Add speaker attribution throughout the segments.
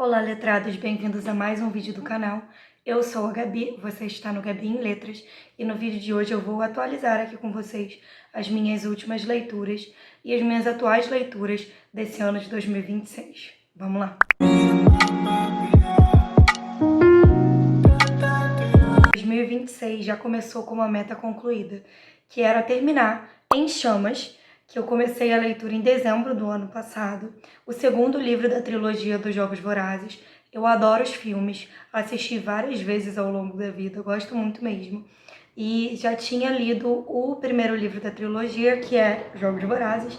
Speaker 1: Olá, letrados, bem-vindos a mais um vídeo do canal. Eu sou a Gabi, você está no Gabi em Letras, e no vídeo de hoje eu vou atualizar aqui com vocês as minhas últimas leituras e as minhas atuais leituras desse ano de 2026. Vamos lá! 2026 já começou com uma meta concluída, que era terminar Em Chamas, que eu comecei a leitura em dezembro do ano passado, o segundo livro da trilogia dos Jogos Vorazes. Eu adoro os filmes, assisti várias vezes ao longo da vida, gosto muito mesmo. E já tinha lido o primeiro livro da trilogia, que é Jogos Vorazes,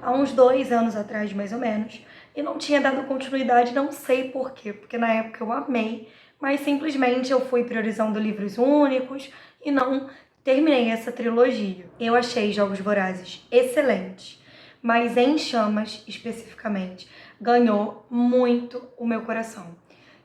Speaker 1: há uns 2 anos atrás, mais ou menos, e não tinha dado continuidade, não sei por quê, porque na época eu amei, mas simplesmente eu fui priorizando livros únicos e não terminei essa trilogia. Eu achei Jogos Vorazes excelentes, mas Em Chamas, especificamente, ganhou muito o meu coração.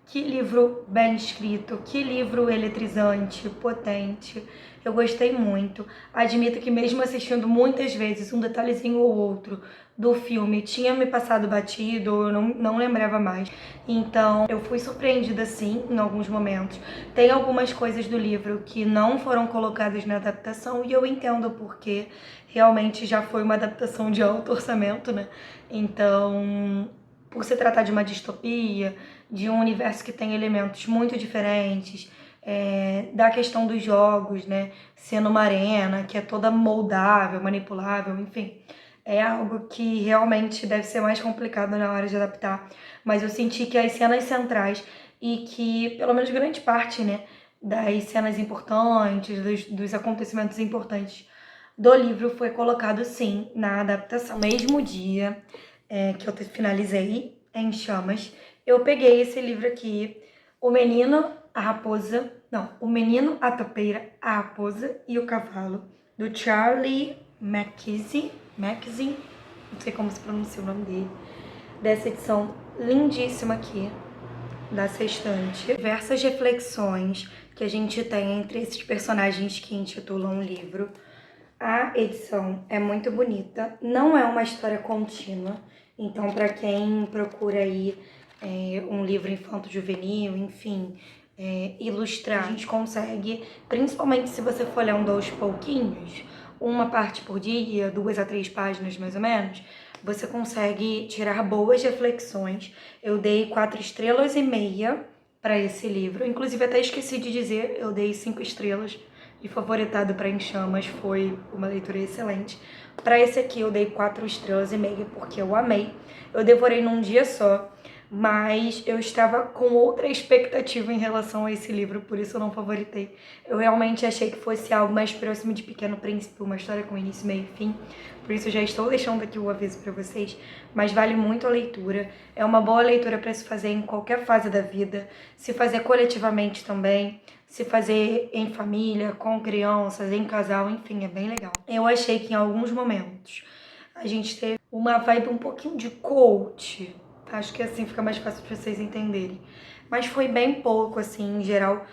Speaker 1: Que livro bem escrito, que livro eletrizante, potente. Eu gostei muito. Admito que mesmo assistindo muitas vezes um detalhezinho ou outro do filme tinha me passado batido, eu não lembrava mais. Então eu fui surpreendida sim em alguns momentos. Tem algumas coisas do livro que não foram colocadas na adaptação e eu entendo porque realmente já foi uma adaptação de alto orçamento, né? Então, por se tratar de uma distopia, de um universo que tem elementos muito diferentes, da questão dos jogos, né, sendo uma arena que é toda moldável, manipulável, enfim, é algo que realmente deve ser mais complicado na hora de adaptar, mas eu senti que as cenas centrais e que, pelo menos grande parte, né, das cenas importantes, dos acontecimentos importantes do livro foi colocado sim na adaptação. No mesmo dia que eu finalizei Em Chamas, eu peguei esse livro aqui, O Menino, a Raposa, não, O Menino, a Topeira, a Raposa e o Cavalo, do Charlie Mackesy, não sei como se pronuncia o nome dele, dessa edição lindíssima aqui, da Sextante. Diversas reflexões que a gente tem entre esses personagens que intitulam o livro. A edição é muito bonita, não é uma história contínua, então para quem procura aí um livro infanto-juvenil, enfim, ilustrar, a gente consegue, principalmente se você for lendo aos pouquinhos, uma parte por dia, 2 a 3 páginas mais ou menos, você consegue tirar boas reflexões. Eu dei 4,5 estrelas para esse livro, inclusive até esqueci de dizer, eu dei 5 estrelas, e favoritado para Em Chamas, foi uma leitura excelente. Para esse aqui eu dei 4,5 estrelas porque eu amei. Eu devorei num dia só, mas eu estava com outra expectativa em relação a esse livro, por isso eu não favoritei. Eu realmente achei que fosse algo mais próximo de Pequeno Príncipe, uma história com início, meio e fim. Por isso eu já estou deixando aqui o aviso para vocês, mas vale muito a leitura. É uma boa leitura para se fazer em qualquer fase da vida, se fazer coletivamente também, se fazer em família, com crianças, em casal, enfim, é bem legal. Eu achei que em alguns momentos a gente teve uma vibe um pouquinho de coach, acho que assim fica mais fácil de vocês entenderem. Mas foi bem pouco, assim, em geral,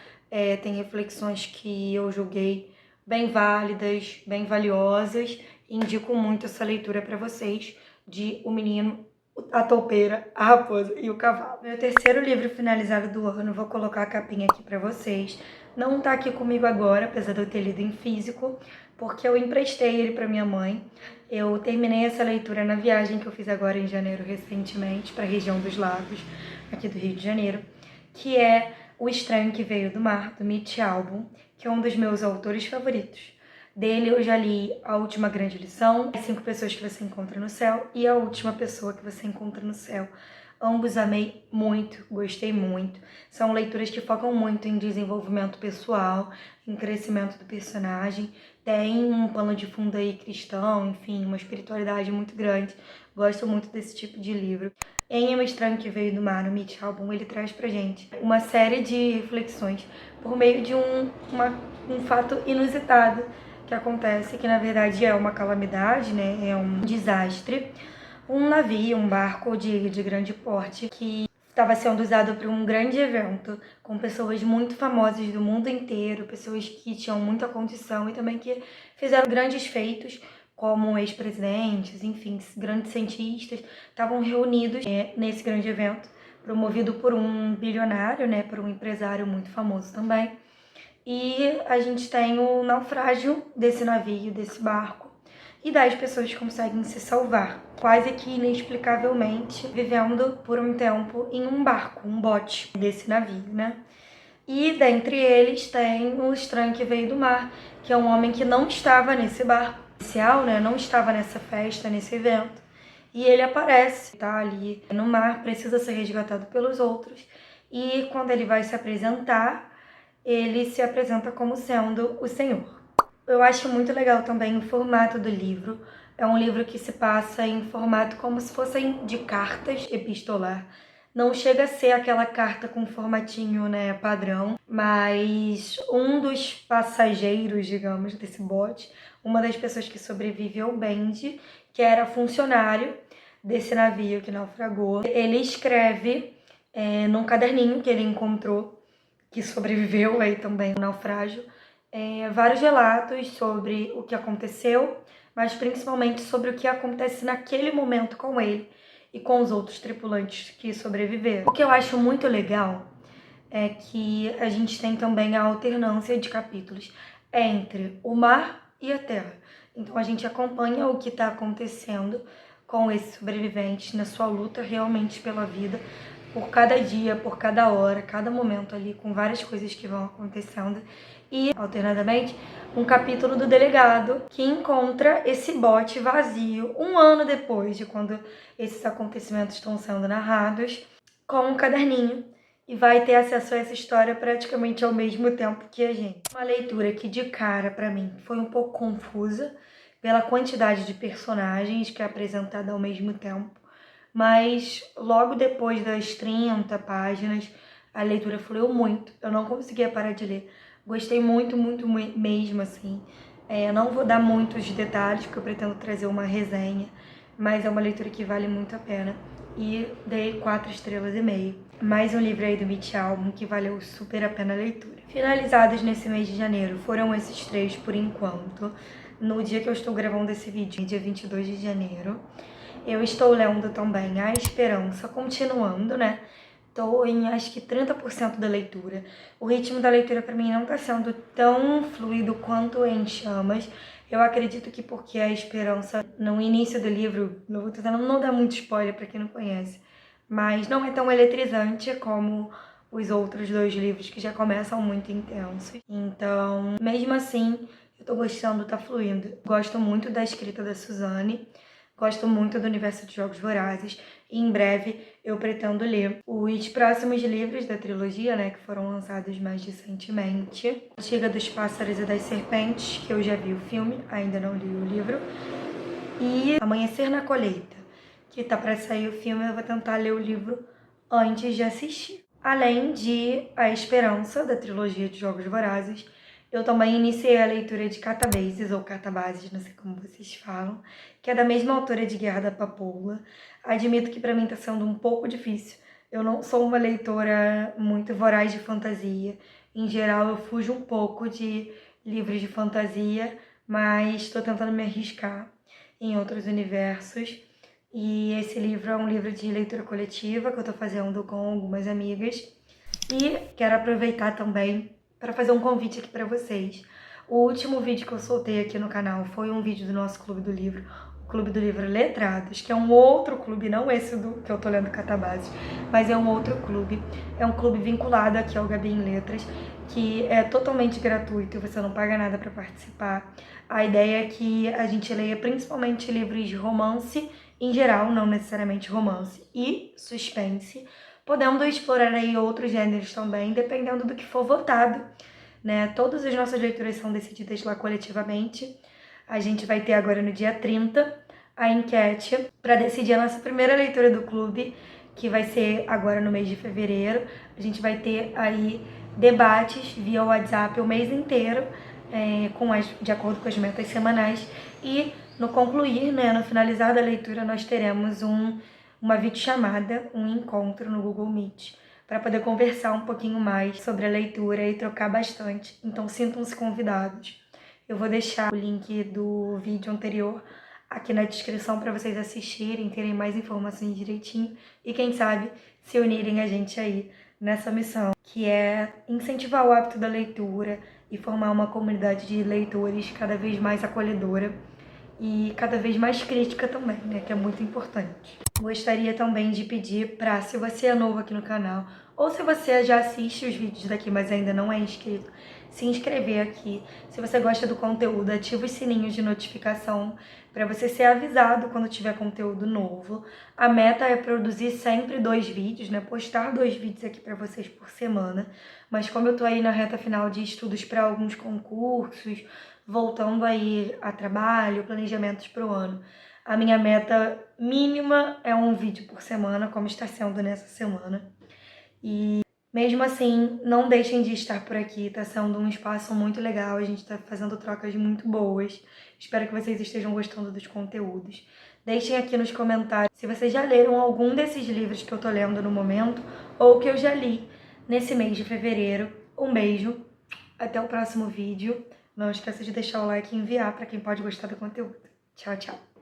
Speaker 1: tem reflexões que eu julguei bem válidas, bem valiosas. Indico muito essa leitura para vocês, de O Menino, a Toupeira, a Raposa e o Cavalo. Meu terceiro livro finalizado do ano, vou colocar a capinha aqui pra vocês. Não tá aqui comigo agora, apesar de eu ter lido em físico, porque eu emprestei ele pra minha mãe. Eu terminei essa leitura na viagem que eu fiz agora em janeiro, recentemente, pra região dos lagos, aqui do Rio de Janeiro, que é O Estranho que Veio do Mar, do Mitch Albom, que é um dos meus autores favoritos. Dele eu já li A Última Grande Lição, As 5 Pessoas que Você Encontra no Céu e A Última Pessoa que Você Encontra no Céu. Ambos amei muito, gostei muito. São leituras que focam muito em desenvolvimento pessoal, em crescimento do personagem. Tem um pano de fundo aí cristão, enfim, uma espiritualidade muito grande. Gosto muito desse tipo de livro. Em O Estranho que Veio do Mar, no Mitch Albom, ele traz pra gente uma série de reflexões por meio de um fato inusitado que acontece, que na verdade é uma calamidade, né? É um desastre. Um navio, um barco de grande porte que estava sendo usado para um grande evento, com pessoas muito famosas do mundo inteiro, pessoas que tinham muita condição e também que fizeram grandes feitos, como ex-presidentes, enfim, grandes cientistas, estavam reunidos nesse grande evento promovido por um bilionário, né, por um empresário muito famoso também. E a gente tem o naufrágio desse navio, desse barco, e 10 pessoas conseguem se salvar, quase que inexplicavelmente, vivendo por um tempo em um barco, um bote desse navio, né? E dentre eles tem o estranho que veio do mar, que é um homem que não estava nesse barco inicial, né? Não estava nessa festa, nesse evento. E ele aparece, tá ali no mar, precisa ser resgatado pelos outros. E quando ele vai se apresentar, ele se apresenta como sendo o Senhor. Eu acho muito legal também o formato do livro. É um livro que se passa em formato como se fossem de cartas epistolar. Não chega a ser aquela carta com formatinho, né, padrão, mas um dos passageiros, digamos, desse bote, uma das pessoas que sobreviveu, o Benji, que era funcionário desse navio que naufragou, ele escreve num caderninho que ele encontrou, que sobreviveu aí também ao naufrágio, vários relatos sobre o que aconteceu, mas principalmente sobre o que acontece naquele momento com ele e com os outros tripulantes que sobreviveram. O que eu acho muito legal é que a gente tem também a alternância de capítulos entre o mar e a terra. Então a gente acompanha o que está acontecendo com esses sobreviventes na sua luta realmente pela vida, por cada dia, por cada hora, cada momento ali, com várias coisas que vão acontecendo. E, alternadamente, um capítulo do delegado que encontra esse bote vazio um ano depois de quando esses acontecimentos estão sendo narrados, com um caderninho, e vai ter acesso a essa história praticamente ao mesmo tempo que a gente. Uma leitura que de cara, para mim, foi um pouco confusa pela quantidade de personagens que é apresentada ao mesmo tempo, mas logo depois das 30 páginas, a leitura fluiu muito. Eu não conseguia parar de ler. Gostei muito, muito mesmo, assim. Não vou dar muitos detalhes, porque eu pretendo trazer uma resenha, mas é uma leitura que vale muito a pena. E dei 4,5 estrelas. Mais um livro aí do Mitch Albom que valeu super a pena a leitura. Finalizados nesse mês de janeiro foram esses 3 por enquanto. No dia que eu estou gravando esse vídeo, dia 22 de janeiro, eu estou lendo também A Esperança, continuando, né? Estou em acho que 30% da leitura. O ritmo da leitura para mim não está sendo tão fluido quanto Em Chamas. Eu acredito que porque A Esperança, no início do livro, eu vou tentando não dar muito spoiler para quem não conhece, mas não é tão eletrizante como os outros 2 livros que já começam muito intensos. Então, mesmo assim, eu tô gostando, tá fluindo. Gosto muito da escrita da Suzane. Gosto muito do universo de Jogos Vorazes e em breve eu pretendo ler os próximos livros da trilogia, né, que foram lançados mais recentemente. Chega dos Pássaros e das Serpentes, que eu já vi o filme, ainda não li o livro. E Amanhecer na Colheita, que tá para sair o filme, eu vou tentar ler o livro antes de assistir. Além de A Esperança, da trilogia de Jogos Vorazes, eu também iniciei a leitura de Catabases, ou Catabases, não sei como vocês falam, que é da mesma autora de Guerra da Papoula. Admito que para mim tá sendo um pouco difícil. Eu não sou uma leitora muito voraz de fantasia. Em geral, eu fujo um pouco de livros de fantasia, mas estou tentando me arriscar em outros universos. E esse livro é um livro de leitura coletiva que eu tô fazendo com algumas amigas. E quero aproveitar também para fazer um convite aqui para vocês. O último vídeo que eu soltei aqui no canal foi um vídeo do nosso Clube do Livro, o Clube do Livro Letrados, que é um outro clube, não esse do que eu tô lendo Catabases, mas é um outro clube. É um clube vinculado aqui ao Gabi em Letras, que é totalmente gratuito, você não paga nada para participar. A ideia é que a gente leia principalmente livros de romance, em geral, não necessariamente romance, e suspense, podendo explorar aí outros gêneros também, dependendo do que for votado, né? Todas as nossas leituras são decididas lá coletivamente. A gente vai ter agora no dia 30 a enquete para decidir a nossa primeira leitura do clube, que vai ser agora no mês de fevereiro. A gente vai ter aí debates via WhatsApp o mês inteiro, de acordo com as metas semanais. E no concluir, né, no finalizar da leitura, nós teremos uma videochamada, um encontro no Google Meet, para poder conversar um pouquinho mais sobre a leitura e trocar bastante. Então sintam-se convidados. Eu vou deixar o link do vídeo anterior aqui na descrição para vocês assistirem, terem mais informações direitinho e quem sabe se unirem a gente aí nessa missão, que é incentivar o hábito da leitura e formar uma comunidade de leitores cada vez mais acolhedora e cada vez mais crítica também, né, que é muito importante. Gostaria também de pedir para, se você é novo aqui no canal, ou se você já assiste os vídeos daqui, mas ainda não é inscrito, se inscrever aqui. Se você gosta do conteúdo, ativa os sininhos de notificação para você ser avisado quando tiver conteúdo novo. A meta é produzir sempre 2 vídeos, né, postar 2 vídeos aqui para vocês por semana, mas como eu tô aí na reta final de estudos para alguns concursos, voltando aí a trabalho, planejamentos para o ano, a minha meta mínima é um vídeo por semana, como está sendo nessa semana. E mesmo assim, não deixem de estar por aqui, tá sendo um espaço muito legal, a gente tá fazendo trocas muito boas. Espero que vocês estejam gostando dos conteúdos. Deixem aqui nos comentários se vocês já leram algum desses livros que eu tô lendo no momento, ou que eu já li nesse mês de fevereiro. Um beijo, até o próximo vídeo. Não esqueça de deixar o like e enviar para quem pode gostar do conteúdo. Tchau, tchau!